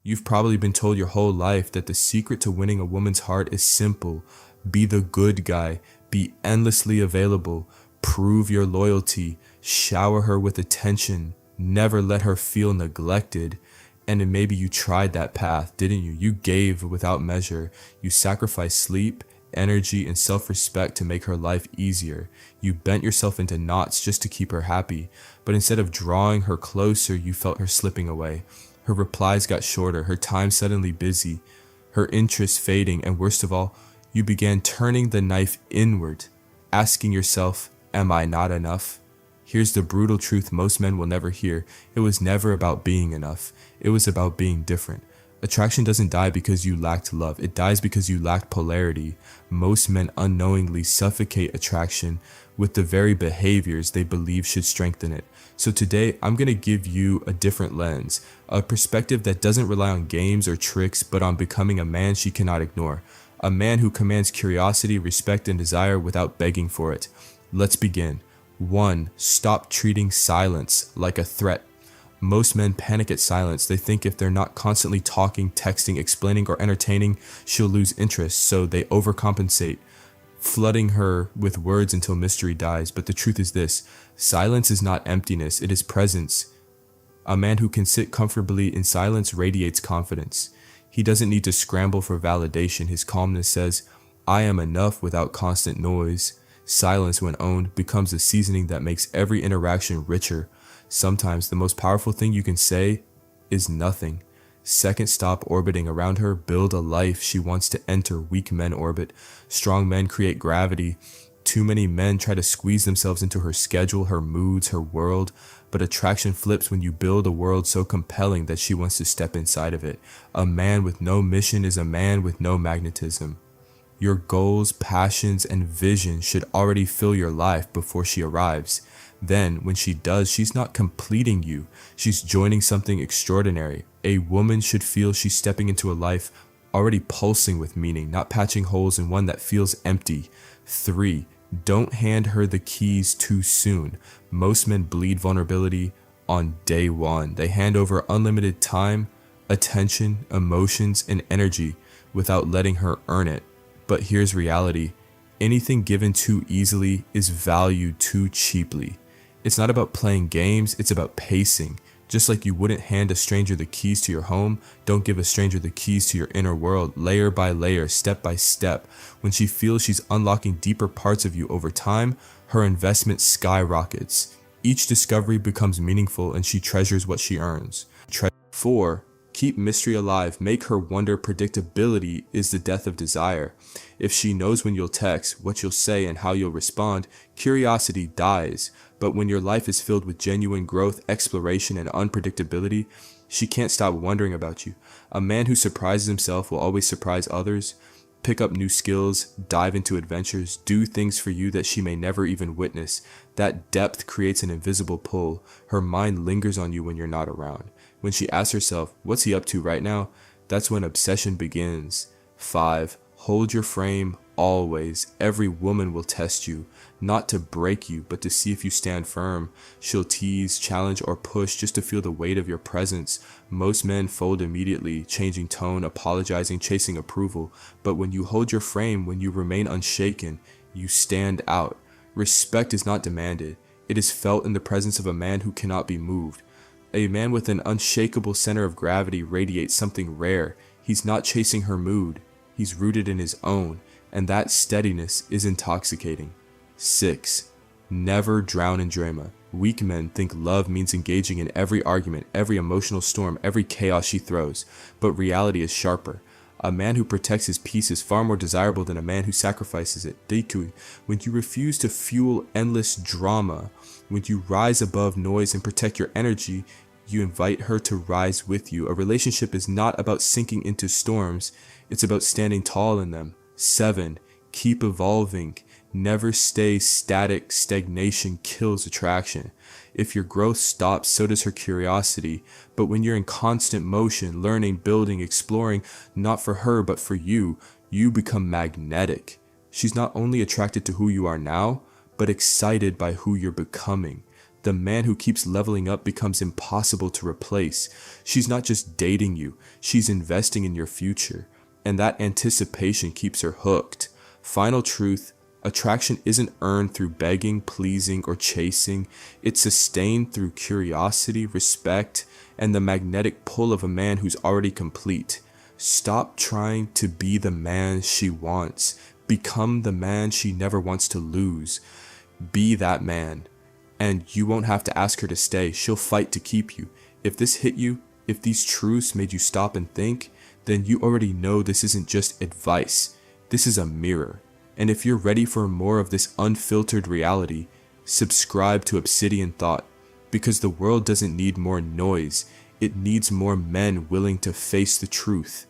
You've probably been told your whole life that the secret to winning a woman's heart is simple. Be the good guy, be endlessly available, prove your loyalty, shower her with attention, never let her feel neglected. And then maybe you tried that path, didn't you? You gave without measure. You sacrificed sleep, energy, and self-respect to make her life easier. You bent yourself into knots just to keep her happy. But instead of drawing her closer, you felt her slipping away. Her replies got shorter, her time suddenly busy, her interest fading, and worst of all, you began turning the knife inward, asking yourself, am I not enough? Here's the brutal truth most men will never hear. It was never about being enough. It was about being different. Attraction doesn't die because you lacked love. It dies because you lacked polarity. Most men unknowingly suffocate attraction with the very behaviors they believe should strengthen it. So today, I'm going to give you a different lens, a perspective that doesn't rely on games or tricks, but on becoming a man she cannot ignore. A man who commands curiosity, respect, and desire without begging for it. Let's begin. 1. Stop treating silence like a threat. Most men panic at silence. They think if they're not constantly talking, texting, explaining, or entertaining, she'll lose interest, so they overcompensate, flooding her with words until mystery dies. But the truth is this: silence is not emptiness, it is presence. A man who can sit comfortably in silence radiates confidence. He doesn't need to scramble for validation. His calmness says, I am enough without constant noise. Silence, when owned, becomes a seasoning that makes every interaction richer. Sometimes the most powerful thing you can say is nothing. Second, stop orbiting around her. Build a life she wants to enter. Weak men orbit. Strong men create gravity. Too many men try to squeeze themselves into her schedule, her moods, her world. But attraction flips when you build a world so compelling that she wants to step inside of it. A man with no mission is a man with no magnetism. Your goals, passions, and vision should already fill your life before she arrives. Then, when she does, she's not completing you. She's joining something extraordinary. A woman should feel she's stepping into a life already pulsing with meaning, not patching holes in one that feels empty. 3. Don't hand her the keys too soon. Most men bleed vulnerability on day one. They hand over unlimited time, attention, emotions, and energy without letting her earn it. But here's reality. Anything given too easily is valued too cheaply. It's not about playing games, it's about pacing. Just like you wouldn't hand a stranger the keys to your home, don't give a stranger the keys to your inner world, layer by layer, step by step. When she feels she's unlocking deeper parts of you over time, her investment skyrockets. Each discovery becomes meaningful and she treasures what she earns. 4. Keep mystery alive. Make her wonder. Predictability is the death of desire. If she knows when you'll text, what you'll say, and how you'll respond, curiosity dies. But when your life is filled with genuine growth, exploration, and unpredictability, she can't stop wondering about you. A man who surprises himself will always surprise others. Pick up new skills, dive into adventures, do things for you that she may never even witness. That depth creates an invisible pull. Her mind lingers on you when you're not around. When she asks herself, what's he up to right now? That's when obsession begins. 5. Hold your frame always. Every woman will test you, not to break you, but to see if you stand firm. She'll tease, challenge, or push just to feel the weight of your presence. Most men fold immediately, changing tone, apologizing, chasing approval. But when you hold your frame, when you remain unshaken, you stand out. Respect is not demanded. It is felt in the presence of a man who cannot be moved. A man with an unshakable center of gravity radiates something rare. He's not chasing her mood. He's rooted in his own, and that steadiness is intoxicating. 6. Never drown in drama. Weak men think love means engaging in every argument, every emotional storm, every chaos she throws, but reality is sharper. A man who protects his peace is far more desirable than a man who sacrifices it. Deku, when you refuse to fuel endless drama, when you rise above noise and protect your energy, you invite her to rise with you. A relationship is not about sinking into storms, it's about standing tall in them. 7. Keep evolving. Never stay static. Stagnation kills attraction. If your growth stops, so does her curiosity. But when you're in constant motion, learning, building, exploring, not for her but for you, you become magnetic. She's not only attracted to who you are now, but excited by who you're becoming. The man who keeps leveling up becomes impossible to replace. She's not just dating you, she's investing in your future. And that anticipation keeps her hooked. Final truth, attraction isn't earned through begging, pleasing, or chasing. It's sustained through curiosity, respect, and the magnetic pull of a man who's already complete. Stop trying to be the man she wants. Become the man she never wants to lose. Be that man. And you won't have to ask her to stay. She'll fight to keep you. If this hit you, if these truths made you stop and think, then you already know this isn't just advice. This is a mirror. And if you're ready for more of this unfiltered reality, subscribe to Obsidian Thought, because the world doesn't need more noise. It needs more men willing to face the truth.